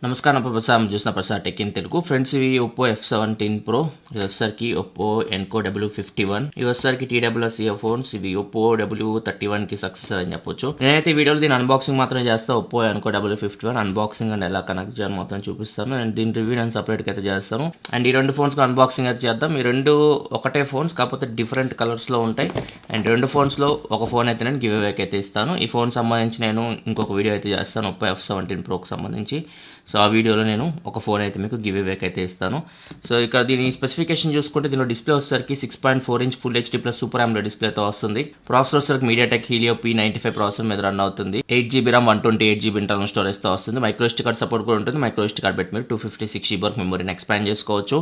నమస్కారం ప్రసాద్ చూసిన Prasad tech in Telugu friends. ఇవి ఒప్పో F17 Pro, ఇది వచ్చేసరికి ఒప్పో ఎన్కో W51, ఇవి వచ్చేసరికి TWS ఇయర్ ఫోన్స్. ఇవి ఒప్పో W31 కి సక్సెస్ అని చెప్పొచ్చు. నేనైతే వీడియోలో దీని అన్బాక్సింగ్ మాత్రమే చేస్తాను. Oppo Enco W51 unboxing and ఎలా కనెక్ట్ చేయాలి మొత్తం చూపిస్తాను. అండ్ దీని రివ్యూ నేను సపరేట్గా అయితే చేస్తాను. అండ్ ఈ రెండు ఫోన్స్ అన్బాక్సింగ్ అయితే చేద్దాం. ఈ రెండు ఒకటే ఫోన్స్, కాకపోతే డిఫరెంట్ కలర్స్ లో ఉంటాయి. అండ్ రెండు ఫోన్స్ లో ఒక ఫోన్ అయితే నేను గివ్ అవేకి అయితే ఇస్తాను. ఈ ఫోన్ సంబంధించి నేను ఇంకొక వీడియో అయితే చేస్తాను ఒప్పో F17 Proకి సంబంధించి. సో ఆ వీడియోలో నేను ఒక ఫోన్ అయితే మీకు గివ్ అవేకి అయితే ఇస్తాను. సో ఇక్కడ దీని స్పెసిఫికేషన్ చూసుకుంటే దీనిలో డిస్ప్లే వచ్చేసరికి 6.4 inch full HD plus super AMOLED డిస్ప్లేతో వస్తుంది. ప్రాసెసర్ వచ్చేసరికి MediaTek Helio P95 ప్రాసెసర్ మీద రన్ అవుతుంది. 8GB RAM 128GB internal storage తో వస్తుంది. మైక్రో SD కార్డ్ సపోర్ట్ కూడా ఉంటుంది. మైక్రో SD కార్డ్ పెట్టి మీరు 256GB వరకు మెమరీని ఎక్స్పాండ్ చేసుకోవచ్చు.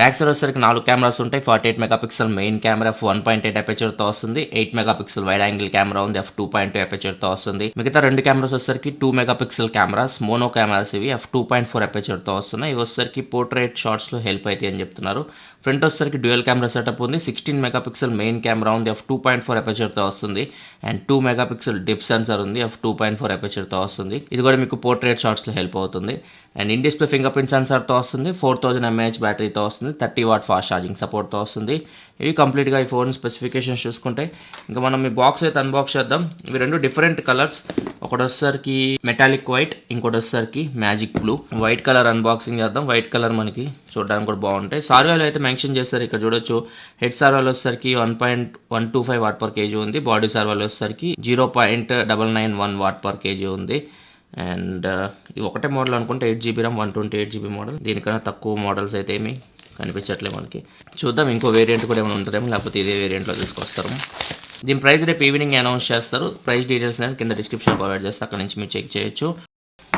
బ్యాక్ సైడ్ వచ్చేసరికి 4 కెమెరాస్ ఉంటాయి. 48 megapixel main camera f1.8 aperture తో వస్తుంది. 8 మెగాపిక్సెల్ వైడ్ యాంగిల్ కెమెరా ఉంది, f2.2 అపేచర్ తో వస్తుంది. మిగతా రెండు కెమెరాస్ వచ్చేసరికి 2 మెగాపిక్సెల్ కెమెరాస్, మోనో కెమెరాస్. ఇవి f2.4 అపేచర్ తో వస్తున్నాయి. ఇవి వచ్చేసరికి పోర్ట్రేట్ షాట్స్ లో హెల్ప్ అయితే అని చెప్తున్నారు. ఫ్రంట్ వచ్చేసరికి డ్యూయల్ కెమెరా సెటప్ ఉంది. 16 మెగాపిక్సెల్ మెయిన్ కెమెరా ఉంది, f2.4 అపేచర్ తో వస్తుంది. అండ్ 2 మెగాపిక్సెల్ డిప్ సెన్సర్ ఉంది, f2.4 అపేచర్ తో వస్తుంది. ఇది కూడా మీకు పోర్ట్రేట్ షాట్స్ లో హెల్ప్ అవుతుంది. And in display fingerprint censor తో వస్తుంది. 4000 mAh బ్యాటరీతో వస్తుంది. 30 వాట్ ఫాస్ట్ ఛార్జింగ్ సపోర్ట్ తో వస్తుంది. ఇవి కంప్లీట్ గా ఈ ఫోన్ స్పెసిఫికేషన్స్ చూసుకుంటే ఇంకా మనం ఈ బాక్స్ అయితే అన్బాక్స్ చేద్దాం. ఇవి రెండు డిఫరెంట్ కలర్స్. ఒకటి వచ్చేసరికి మెటాలిక్ వైట్, ఇంకోటి వచ్చేసరికి magic blue. White colour unboxing చేద్దాం. వైట్ కలర్ మనకి చూడడానికి కూడా బాగుంటాయి. సార్వాలు అయితే మెన్షన్ చేస్తారు, ఇక్కడ చూడొచ్చు. హెడ్ సార్వాలు వచ్చేసరికి 1.125 వాట్ పర్ కేజీ ఉంది. బాడీ సార్వాలు వచ్చేసరికి 0.991 వాట్ పర్ కేజీ ఉంది. అండ్ ఇది ఒకటే మోడల్ అనుకుంటే 8GB RAM 128GB మోడల్. దీనికన్నా తక్కువ మోడల్స్ అయితే ఏమి కనిపించట్లేదు మనకి. చూద్దాం ఇంకో వేరియంట్ కూడా ఏమైనా ఉంటుందేమో, లేకపోతే ఇదే వేరియంట్లో తీసుకొస్తారు. దీని ప్రైస్ రేపు ఈవినింగ్ అనౌన్స్ చేస్తారు. ప్రైస్ డీటెయిల్స్ నేను కింద డిస్క్రిప్షన్ ప్రొవైడ్ చేస్తే అక్కడ నుంచి మీరు చెక్ చేయొచ్చు.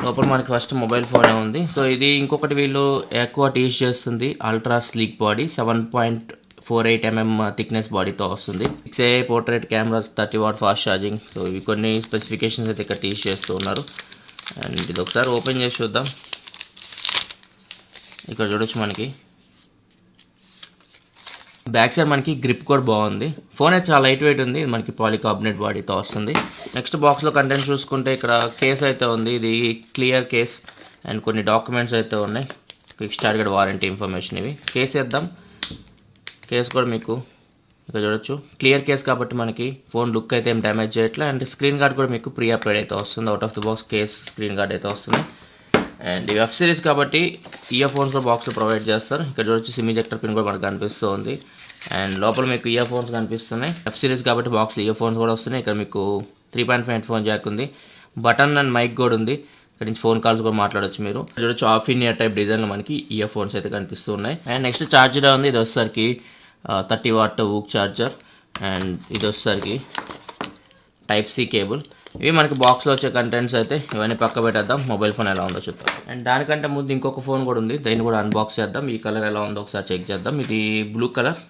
లోపల మనకి ఫస్ట్ మొబైల్ ఫోన్ ఉంది. సో ఇది ఇంకొకటి వీళ్ళు ఎక్కువ టీచ్ చేస్తుంది. Ultra sleek body, 7.48 mm thickness బాడీతో వస్తుంది. 6A portrait cameras, 30 watt fast charging. So ఇవి కొన్ని స్పెసిఫికేషన్స్ అయితే ఇక్కడ టీచ్ చేస్తూ ఉన్నారు. అండ్ ఇది ఒకసారి ఓపెన్ చేసి చూద్దాం. ఇక్కడ చూడొచ్చు మనకి బ్యాక్ సైడ్ మనకి గ్రిప్ కూడా బాగుంది. ఫోన్ అయితే చాలా లైట్ వెయిట్ ఉంది. మనకి పాలికార్బోనేట్ బాడీతో వస్తుంది. నెక్స్ట్ బాక్స్లో కంటెంట్ చూసుకుంటే ఇక్కడ కేస్ అయితే ఉంది. ఇది క్లియర్ కేస్ అండ్ కొన్ని డాక్యుమెంట్స్ అయితే ఉన్నాయి. క్విక్ స్టార్ట్ గడ్ వారంటీ ఇన్ఫర్మేషన్. ఇవి కేస్ వేద్దాం. కేస్ కూడా మీకు ఇక్కడ చూడొచ్చు. క్లియర్ కేస్ కాబట్టి మనకి ఫోన్ లుక్ అయితే ఏం డ్యామేజ్ చేయట్లేదు. అండ్ స్క్రీన్ గార్డ్ కూడా మీకు ప్రీ అప్గ్రేడ్ అయితే వస్తుంది. Out of the box case screen guard అయితే వస్తుంది. అండ్ ఈ వెబ్ సిరీస్ కాబట్టి ఇయర్ ఫోన్స్ కూడా బాక్స్లో ప్రొవైడ్ చేస్తారు. ఇక్కడ చూడొచ్చు సిమ్ ఇంజెక్టర్ పిన్ కూడా మనకు కనిపిస్తుంది. అండ్ లోపల మీకు ఇయర్ ఫోన్స్ కనిపిస్తున్నాయి. వెబ్ సిరీస్ కాబట్టి బాక్స్లో ఇయర్ ఫోన్స్ కూడా వస్తున్నాయి. ఇక్కడ మీకు 3.5 హెడ్ ఫోన్ జాక్ ఉంది. బటన్ అండ్ మైక్ కూడా ఉంది. ఇక్కడ నుంచి ఫోన్ కాల్స్ కూడా మాట్లాడొచ్చు మీరు. చూడొచ్చు ఆఫ్ ఇన్ ఇయర్ టైప్ డిజైన్లో మనకి ఇయర్ ఫోన్స్ అయితే కనిపిస్తున్నాయి. అండ్ నెక్స్ట్ ఛార్జర్ ఉంది. ఇది వచ్చేసరికి 30 వాట్ ఊక్ ఛార్జర్. అండ్ ఇది వచ్చేసరికి Type-C కేబుల్. ఇవి మనకి బాక్స్లో వచ్చే కంటెంట్స్ అయితే. ఇవన్నీ పక్క పెట్టేద్దాం. మొబైల్ ఫోన్ ఎలా ఉందో చూద్దాం. అండ్ దానికంటే ముందు ఇంకొక ఫోన్ కూడా ఉంది. దీన్ని కూడా అన్బాక్స్ చేద్దాం. ఈ కలర్ ఎలా ఉందో ఒకసారి చెక్ చేద్దాం. ఇది బ్లూ కలర్.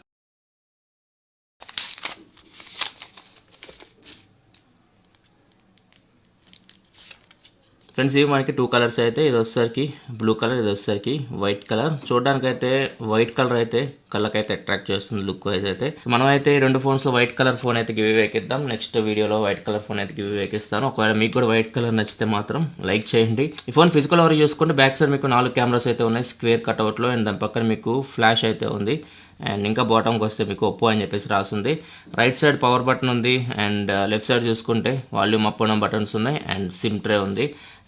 ఫ్రెండ్స్ ఇవి మనకి 2 కలర్స్ అయితే. ఇది వచ్చేసరికి బ్లూ కలర్, ఇది వచ్చేసరికి వైట్ కలర్. చూడడానికి అయితే వైట్ కలర్ అయితే కళ్ళకైతే అట్రాక్ట్ చేస్తుంది లుక్ వైజ్ అయితే. మనం అయితే ఈ రెండు ఫోన్స్ లో వైట్ కలర్ ఫోన్ అయితే గివ్ అవేకి ఇద్దాం. నెక్స్ట్ వీడియోలో వైట్ కలర్ ఫోన్ అయితే గివ్ అవేకి ఇస్తాను. ఒకవేళ మీకు కూడా వైట్ కలర్ నచ్చితే మాత్రం లైక్ చేయండి. ఈ ఫోన్ ఫిజికల్ ఓవర్ చూసుకుంటే బ్యాక్ సైడ్ మీకు 4 కెమెరాస్ అయితే ఉన్నాయి స్క్వేర్ కట్అవుట్ లో. అండ్ దాని పక్కన మీకు ఫ్లాష్ అయితే ఉంది. అండ్ ఇంకా బాటంకి వస్తే మీకు ఒప్పో అని చెప్పేసి రాస్తుంది. రైట్ సైడ్ పవర్ బటన్ ఉంది. అండ్ లెఫ్ట్ సైడ్ చూసుకుంటే వాల్యూమ్ అప్ అండ్ బటన్స్ ఉన్నాయి. అండ్ సిమ్ ట్రే ఉంది.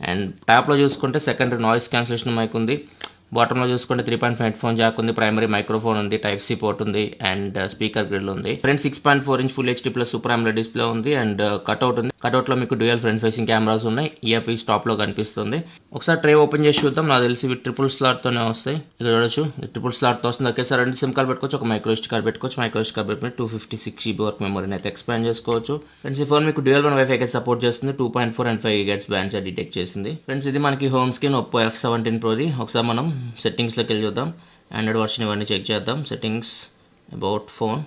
అండ్ ట్యాప్లో చూసుకుంటే సెకండరీ నాయిస్ క్యాన్సిలేషన్ మైక్ ఉంది. బాటంలో చూసుకుంటే 3.5 హెడ్ ఫోన్ జాక్ ఉంది. ప్రైమరీ మైక్రోఫోన్ ఉంది. Type-C పోర్ట్ ఉంది. అండ్ స్పీకర్ గ్రిల్ ఉంది. Front 6.4 inch full HD plus super AMOLED display ఉంది. అండ్ కట్అవుట్ ఉంది. కట్అవుట్ లో మీకు డ్యూయల్ ఫ్రంట్ ఫేసింగ్ కెమెరాస్ ఉన్నాయి. ఇయర్ పీస్ టాప్ లో కనిపిస్తుంది. ఒకసారి ట్రే ఓపెన్ చేసి చూద్దాం. నాకు తెలిసి ఇవి ట్రిపుల్ స్లాట్ తోనే వస్తాయి. ఇక్కడ చూడొచ్చు ట్రిపుల్ స్లాట్ తో వస్తుంది. ఒకేసారి 2 సిమ్ కార్డ్ పెట్టుకోవచ్చు. ఒక మైక్రో SD కార్డ్ పెట్టుకోవచ్చు. మైక్రో SD కార్డ్ పెట్టుకుని 256GB వరకు మెమరీని అయితే ఎక్స్పాండ్ చేసుకోవచ్చు. ఫ్రెండ్స్ ఈ ఫోన్ మీకు డ్యూయల్ వైఫై అయితే సపోర్ట్ చేస్తుంది. 2.4 and 5 GHz బ్యాండ్స్ డిటెక్ట్ చేసింది. ఫ్రెండ్స్ ఇది మనకి home screen Oppo F17 Pro the. ఒకసారి మనం సెట్టింగ్స్ లోకి చూద్దాం. ఆండ్రాయిడ్ వర్షన్ ఇవన్నీ చెక్ చేద్దాం. Settings, about phone,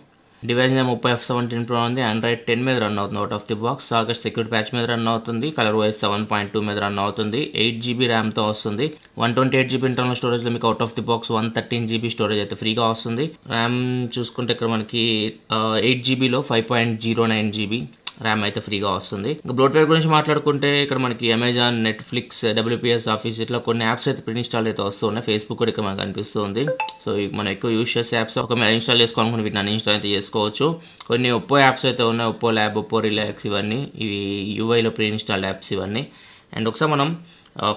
device name Oppo F17 Pro ఉంది. ఆండ్రాయిడ్ 10 మీద రన్ అవుతుంది out of the box. Sagar security patch మీద రన్ అవుతుంది. కలర్ వైజ్ 7.2 మీద రన్ అవుతుంది. 8GB RAM తో వస్తుంది. 128GB ఇంటర్నల్ స్టోరేజ్ లో మీకు out of the box 113GB storage అయితే ఫ్రీగా వస్తుంది. ర్యామ్ చూసుకుంటే ఇక్కడ మనకి 8GB లో 5.09GB ర్యామ్ అయితే ఫ్రీగా వస్తుంది. ఇంకా బ్లోట్వేర్ గురించి మాట్లాడుకుంటే ఇక్కడ మనకి అమెజాన్, నెట్ఫ్లిక్స్, WPS ఆఫీస్ ఇట్లా కొన్ని యాప్స్ అయితే ప్రీ ఇన్స్టాల్ అయితే వస్తున్నాయి. ఫేస్బుక్ కూడా ఇక్కడ మనకు కనిపిస్తుంది. సో మనం ఎక్కువ యూజ్ చేసే యాప్స్ ఒక ఇన్స్టాల్ చేసుకోవాలనుకుంటే వీటిని అన్ఇన్స్టాల్ అయితే చేసుకోవచ్చు. కొన్ని ఒప్పో యాప్స్ అయితే ఉన్నాయి, ఒప్పో ల్యాబ్, ఒప్పో రిలాక్స్, ఇవన్నీ ఇవి యూఐలో ప్రీ ఇన్స్టాల్డ్ యాప్స్ ఇవన్నీ. అండ్ ఒకసారి మనం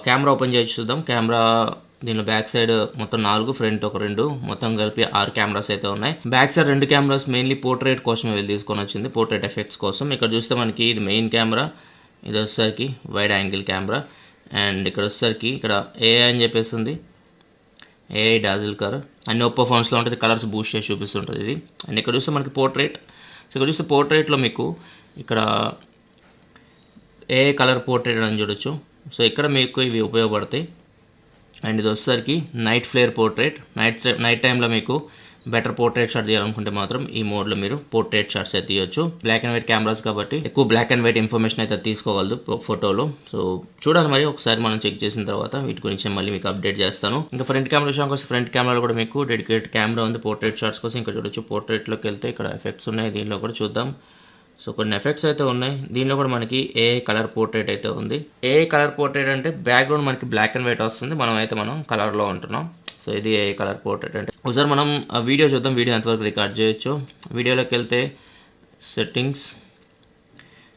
కెమెరా ఓపెన్ చేసి చూద్దాం. కెమెరా దీనిలో బ్యాక్ సైడ్ మొత్తం 4, ఫ్రంట్ ఒక 2, మొత్తం కలిపి 6 కెమెరాస్ అయితే ఉన్నాయి. Back side 2 cameras mainly portrait కోసమే వెళ్ళి తీసుకొని వచ్చింది, పోర్ట్రేట్ ఎఫెక్ట్స్ కోసం. ఇక్కడ చూస్తే మనకి ఇది మెయిన్ కెమెరా, ఇది వచ్చేసరికి వైడ్ యాంగిల్ కెమెరా. అండ్ ఇక్కడ వచ్చేసరికి ఇక్కడ ఏఐ అని చెప్పేసి ఉంది, ఏఐ డాజిల్ కలర్. అన్ని ఒప్పో ఫోన్స్లో ఉంటుంది, కలర్స్ బూస్ట్ చేసి చూపిస్తుంటుంది ఇది. అండ్ ఇక్కడ చూస్తే మనకి పోర్ట్రేట్. సో ఇక్కడ చూస్తే పోర్ట్రేట్లో మీకు ఇక్కడ ఏఐ కలర్ పోర్ట్రేట్ అని చూడొచ్చు. సో ఇక్కడ మీకు ఇవి ఉపయోగపడతాయి. అండ్ ఇది వచ్చేసరికి నైట్ ఫ్లేర్ పోర్ట్రేట్. నైట్ టైంలో మీకు బెటర్ పోర్ట్రేట్ షాట్ తీయాలనుకుంటే మాత్రం ఈ మోడ్లో మీరు పోర్ట్రేట్ షాట్స్ అయితే తీయొచ్చు. బ్లాక్ అండ్ వైట్ కెమెరాస్ కాబట్టి ఎక్కువ బ్లాక్ అండ్ వైట్ ఇన్ఫర్మేషన్ అయితే తీసుకోగలదు ఫోటోలో. సో చూడాలి మరి, ఒకసారి మనం చెక్ చేసిన తర్వాత వీటి గురించి మళ్ళీ మీకు అప్డేట్ చేస్తాను. ఇంకా ఫ్రంట్ కెమెరా విషయానికి వస్తే ఫ్రంట్ కెమెరాలో కూడా మీకు డెడికేట్ కెమెరా ఉంది పోర్ట్రేట్ షాట్స్ కోసం. ఇక్కడ చూడొచ్చు పోర్ట్రేట్లోకి వెళ్తే ఇక్కడ ఎఫెక్ట్స్ ఉన్నాయి, దీనిలో కూడా చూద్దాం. సో కొన్ని ఎఫెక్ట్స్ అయితే ఉన్నాయి. దీనిలో కూడా మనకి ఏఐ కలర్ పోర్ట్రేట్ అయితే ఉంది. ఏఐ కలర్ పోర్ట్రేట్ అంటే బ్యాక్గ్రౌండ్ మనకి బ్లాక్ అండ్ వైట్ వస్తుంది, మనం కలర్లో ఉంటున్నాం. సో ఇది ఏఐ కలర్ పోర్ట్రేట్ అంటే. ఒకసారి మనం వీడియో చూద్దాం, వీడియో ఎంతవరకు రికార్డ్ చేయొచ్చు. వీడియోలోకి వెళ్తే సెట్టింగ్స్,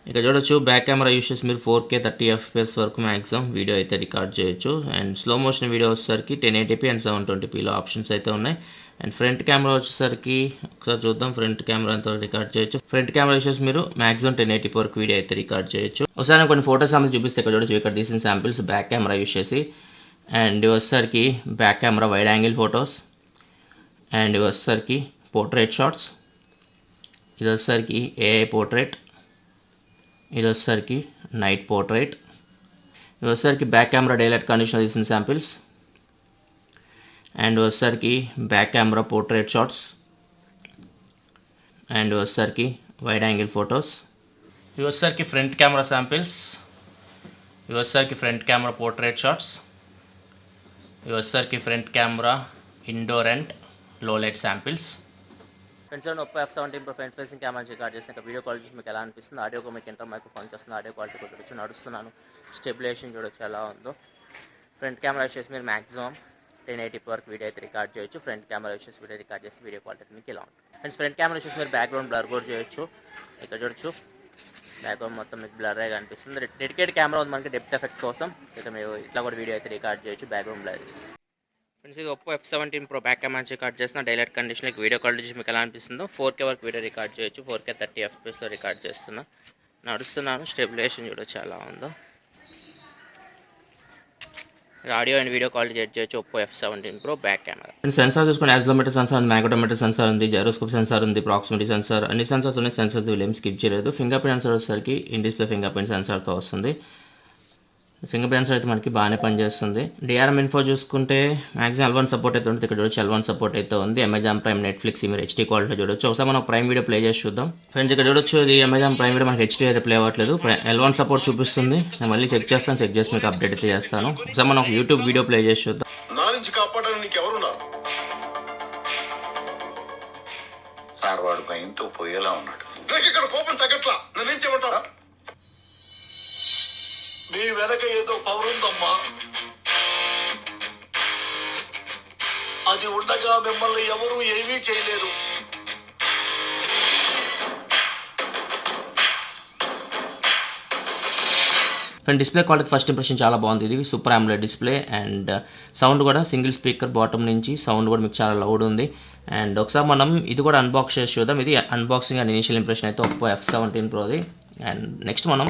ఇక్కడ చూడొచ్చు బ్యాక్ కెమెరా యూస్ చేసి మీరు 4K 30 FPS వరకు మ్యాక్సిమం వీడియో అయితే రికార్డ్ చేయొచ్చు. అండ్ స్లో మోషన్ వీడియో వచ్చేసరికి 1080p అండ్ 720pలో ఆప్షన్స్ అయితే ఉన్నాయి. అండ్ ఫ్రంట్ కెమెరా వచ్చేసరికి ఒకసారి చూద్దాం, ఫ్రంట్ కెమెరా ఎంత రికార్డ్ చేయొచ్చు. ఫ్రంట్ కెమెరా వచ్చేసి మీరు మాక్సిమం 1080p వరకు వీడియో అయితే రికార్డ్ చేయొచ్చు. ఒకసారి నేను కొన్ని ఫోటో శాంపిల్స్ చూపిస్తే ఇక్కడ చూడొచ్చు, ఇక్కడ తీసిన శాంపిల్స్ బ్యాక్ కెమెరా యూస్ చేసి. అండ్ ఇవి వచ్చేసరికి back camera wide angle photos. And ఇవి వచ్చేసరికి పోర్ట్రేట్ షాట్స్. ఇది వచ్చేసరికి ఏఐ పోర్ట్రేట్. ఇది వచ్చేసరికి నైట్ పోర్ట్రేట్. ఇది వచ్చేసరికి బ్యాక్ కెమెరా డైలైట్ కండిషన్ తీసిన శాంపిల్స్. అండ్ వచ్చేసరికి back camera portrait shots. And వచ్చేసరికి వైడ్ యాంగిల్ ఫొటోస్. ఇవి వచ్చేసరికి ఫ్రంట్ కెమెరా శాంపిల్స్. ఇవి వచ్చేసరికి ఫ్రంట్ కెమెరా పోర్ట్రేట్ షాట్స్. ఇవి వచ్చేసరికి front camera indoor and low light samples. Friends Oppo F17 Pro front facing camera record చేసిన video quality మీకు ఎలా అనిపిస్తుంది, ఆడియో మీకు ఎంత మైక్రోఫోన్ వస్తుంది, ఆడియో క్వాలిటీ కూడా చూడొచ్చు. నడుస్తున్నాను, స్టెబిలేషన్ చూడొచ్చు ఎలా ఉందో. ఫ్రంట్ కెమెరా వచ్చేసి మీరు మాక్సిమం 1080p వరకు వీడియో అయితే రికార్డ్ చేయొచ్చు. ఫ్రంట్ కెమెరా వచ్చేసి వీడియో రికార్డ్ చేస్తే వీడియో క్వాలిటీ మీకు ఇలా ఉంటుంది. ఫ్రెండ్స్ ఫ్రంట్ కెమెరా వచ్చేసి మీరు బ్యాక్గ్రౌండ్ బ్లర్ కూడా చేయొచ్చు. ఇక్కడ చూడొచ్చు బ్యాక్గ్రౌండ్ మొత్తం మీకు బ్లర్గా కనిపిస్తుంది. డెడికేట్ కెమెరా ఉంది మనకి డెప్త్ ఎఫెక్ట్ కోసం. ఇక మీరు ఇట్లా కూడా వీడియో అయితే రికార్డ్ చేయొచ్చు బ్యాక్గ్రౌండ్ బ్లర్ చేసి. ఫ్రెండ్స్ ఇది Oppo F17 Pro back camera record చేసిన డైలైట్ కండిషన్కి వీడియో క్వాలిటీ మీకు ఎలా అనిపిస్తుందో 4K వరకు వీడియో రికార్డ్ చేయొచ్చు. 4K 30 FPSలో రికార్డ్ చేస్తున్నా. నడుస్తున్నాను, స్టెబిలేషన్ చూడొచ్చు ఎలా ఉందో. Audio and video quality check చేయొచ్చు Oppo F17 Pro back camera. Sensor చూసుకుని యాక్సిలరోమీటర్ సెన్సార్ ఉంది, మ్యాగ్నెటోమీటర్ సెన్సార్ ఉంది, జైరోస్కోప్ సెన్సార్ ఉంది, ప్రాక్సిమిటీ సెన్సార్, అన్ని సెన్సార్స్ ఉన్నాయి. సెన్సార్స్ వీళ్ళు ఏం స్కిప్ చేయలేదు. ఫింగర్ ప్రింట్ సెన్సార్ వచ్చేసరికి ఇన్ డిస్ప్లే ఫింగర్ ప్రింట్ సెన్సార్తో వస్తుంది. ఫింగర్ ప్రింట్స్ అయితే మనకి బాగానే పనిచేస్తుంది. DRM ఇన్ఫో చూసుకుంటే మ్యాక్సిమం L1 సపోర్ట్ అయితే ఉంటుంది. ఇక్కడ చూడొచ్చు L1 సపోర్ట్ అయితే ఉంది. అమెజాన్ ప్రైమ్, నెట్ఫ్లిక్స్ మీరు HD క్వాలిటీలో చూడొచ్చు. ఒకసారి మనం ప్రైమ్ వీడియో ప్లే చేసి చూద్దాం. ఫ్రెండ్స్ ఇక్కడ చూడొచ్చు ఇది అమెజాన్ ప్రైమ్ వీడియో మనకి HD అయితే ప్లే అవ్వట్లేదు, L1 సపోర్ట్ చూపిస్తుంది. నేను మళ్ళీ చెక్ చేస్తాను, చెక్ చేసి మీకు అప్డేట్ అయితే చేస్తాను. ఒకసారి మనం యూట్యూబ్ వీడియో ప్లే చేసి చూద్దాం. నా నుంచి కాపాడడానికి నీకు ఎవరున్నారు సార్? వాడు భయంతో పోయేలా ఉన్నాడు. నాకు ఇక్కడ కోపం తగ్గట్లా, నన్నేం చేయమంటారా? మీ వెనక ఏదో పవర్ ఉందమ్మా, అది ఉండగా మిమ్మల్ని ఎవరూ ఏమీ చేయలేరు. Front display quality first impression చాలా బాగుంది. ఇది super AMOLED display. And sound కూడా సింగిల్ స్పీకర్ బాటమ్ నుంచి సౌండ్ కూడా మీకు చాలా లౌడ్ ఉంది. అండ్ ఒకసారి మనం ఇది కూడా అన్బాక్స్ చేసి చూద్దాం. ఇది అన్బాక్సింగ్ అండ్ ఇనిషియల్ ఇంప్రెషన్ అయితే ఒప్పో F17 Proది. అండ్ నెక్స్ట్ మనం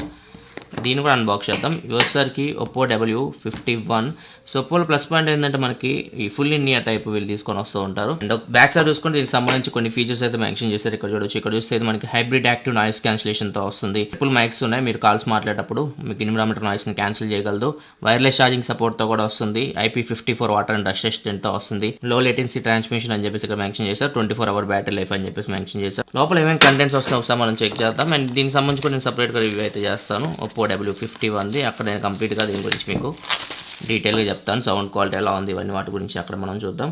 దీన్ని కూడా అన్బాక్స్ చేద్దాం. ఇది వచ్చేసరికి ఒప్పో W51. సో ఒప్పోలో ప్లస్ పాయింట్ ఏంటంటే మనకి ఈ ఫుల్ ఇన్ ఇయర్ టైప్ వీళ్ళు తీసుకొని వస్తూ ఉంటారు. అండ్ బ్యాక్ సైడ్ చూసుకుంటే దీనికి సంబంధించి కొన్ని ఫీచర్స్ అయితే మెన్షన్ చేశారు. ఇక్కడ చూడొచ్చు, ఇక్కడ చూస్తే మనకి హైబ్రిడ్ యాక్టివ్ నాయిస్ క్యాన్సిలేషన్తో వస్తుంది. ట్రిపుల్ మైక్స్ ఉన్నాయి, మీరు కాల్స్ మాట్లాడేటప్పుడు మీకు ఎన్విరాన్మెంటల్ నాయిస్ని క్యాన్సిల్ చేయగలదు. వైర్లెస్ ఛార్జింగ్ సపోర్ట్తో కూడా వస్తుంది. IP54 వాటర్ అండ్ డస్ట్ రెసిస్టెంట్తో వస్తుంది. లో లేటెన్సీ ట్రాన్స్మిషన్ అని చెప్పేసి ఇక్కడ మెన్షన్ చేశారు. 24 hour బ్యాటరీ లైఫ్ అని చెప్పేసి మెన్షన్ చేశారు. లోపల ఏమేమి కంటెంట్స్ వస్తాయి ఒకసారి మనం చెక్ చేద్దాం. అండ్ దీనికి సంబంధించి నేను సపరేట్గా రివ్యూ అయితే చేస్తాను. ఒప్పో W51 అక్కడ నేను కంప్లీట్గా దీని గురించి మీకు డీటెయిల్గా చెప్తాను. సౌండ్ క్వాలిటీ ఎలా ఉంది ఇవన్నీ వాటి గురించి అక్కడ మనం చూద్దాం.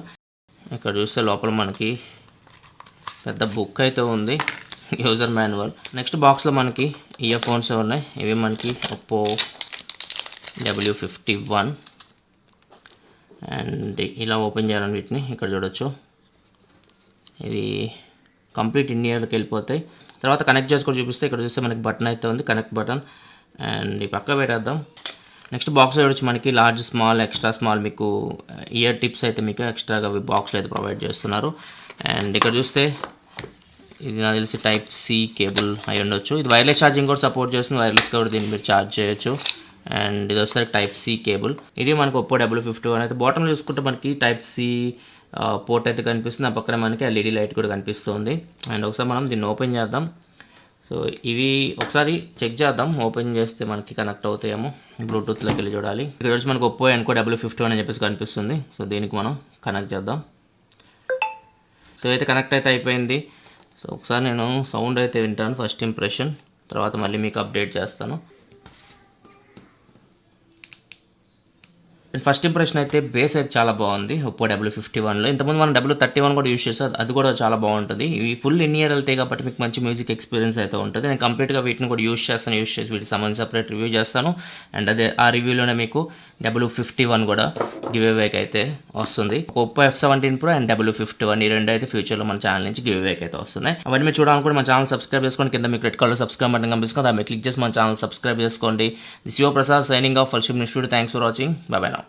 ఇక్కడ చూస్తే లోపల మనకి పెద్ద బుక్ అయితే ఉంది. User manual. నెక్స్ట్ బాక్స్లో మనకి ఇయర్ ఫోన్స్ ఉన్నాయి. ఇవి మనకి ఒప్పో W51 అండ్ ఇలా ఓపెన్ చేయాలని వీటిని ఇక్కడ చూడొచ్చు. ఇవి కంప్లీట్ ఇన్ ఇయర్కి వెళ్ళిపోతాయి. తర్వాత కనెక్ట్ చేసుకొని చూపిస్తే ఇక్కడ చూస్తే మనకి బటన్ అయితే ఉంది, కనెక్ట్ బటన్. అండ్ ఈ పక్క పెట్టేద్దాం. నెక్స్ట్ బాక్స్లో చూడొచ్చు మనకి లార్జ్, స్మాల్, ఎక్స్ట్రా స్మాల్ మీకు ఇయర్ టిప్స్ అయితే మీకు ఎక్స్ట్రాగా బాక్స్లో అయితే ప్రొవైడ్ చేస్తున్నారు. అండ్ ఇక్కడ చూస్తే ఇది నాకు తెలిసి టైప్ సి కేబుల్ అయి ఉండొచ్చు. ఇది వైర్లెస్ ఛార్జింగ్ కూడా సపోర్ట్ చేస్తుంది. వైర్లెస్గా కూడా దీన్ని మీరు ఛార్జ్ చేయొచ్చు. అండ్ ఇది వస్తే టైప్ సి కేబుల్. ఇది మనకు ఒప్పో W51 అయితే బాటమ్ చూసుకుంటే మనకి టైప్ సి పోర్ట్ అయితే కనిపిస్తుంది. ఆ పక్కన మనకి LED లైట్ కూడా కనిపిస్తుంది. అండ్ ఒకసారి మనం దీన్ని ఓపెన్ చేద్దాం. సో ఇవి ఒకసారి చెక్ చేద్దాం. ఓపెన్ చేస్తే మనకి కనెక్ట్ అవుతాయేమో. బ్లూటూత్లోకి వెళ్ళి చూడాలి. ఇక్కడ వచ్చి మనకు ఒప్పో ఎన్కో W51 అని చెప్పేసి కనిపిస్తుంది. సో దీనికి మనం కనెక్ట్ చేద్దాం. సో అయితే కనెక్ట్ అయితే అయిపోయింది. సో ఒకసారి నేను సౌండ్ అయితే వింటాను, ఫస్ట్ ఇంప్రెషన్. తర్వాత మళ్ళీ మీకు అప్డేట్ చేస్తాను. ఫస్ట్ ఇంప్రెషన్ అయితే బేస్ అయితే చాలా బాగుంది ఒప్పో W51లో. ఇంతకుముందు మనం W31 కూడా యూస్ చేస్తాం, అది కూడా చాలా బాగుంటుంది. ఇవి ఫుల్ ఇన్ ఇయర్ వెళ్తాయి కాబట్టి మీకు మంచి మ్యూజిక్ ఎక్స్పీరియన్స్ అయితే ఉంటుంది. నేను కంప్లీట్గా వీటిని కూడా యూస్ చేసి వీటికి సంబంధించి సపరేట్ రివ్యూ చేస్తాను. అండ్ అదే ఆ రివ్యూలోనే మీకు W51 కూడా గివ్ అవేకి అయితే వస్తుంది. Oppo F17 Pro and W51 ఈ రెండు అయితే ఫ్యూచర్లో మన ఛానల్ నుంచి గివ్ అవేకి అయితే వస్తున్నాయి. అవన్నీ మీరు చూడాలనుకుంటే మన ఛానల్ సబ్స్క్రైబ్ చేసుకోండి. కింద మీకు రెడ్ కలర్ సబ్స్క్రైబ్ బటన్ కనిపిస్తుంది. దాన్ని క్లిక్ చేసి మన ఛానల్ సబ్స్క్రైబ్ చేసుకోండి. This your Prasad signing off. ఫల్షిప్ నిష్ఠుడు. Thanks for watching. Bye bye now.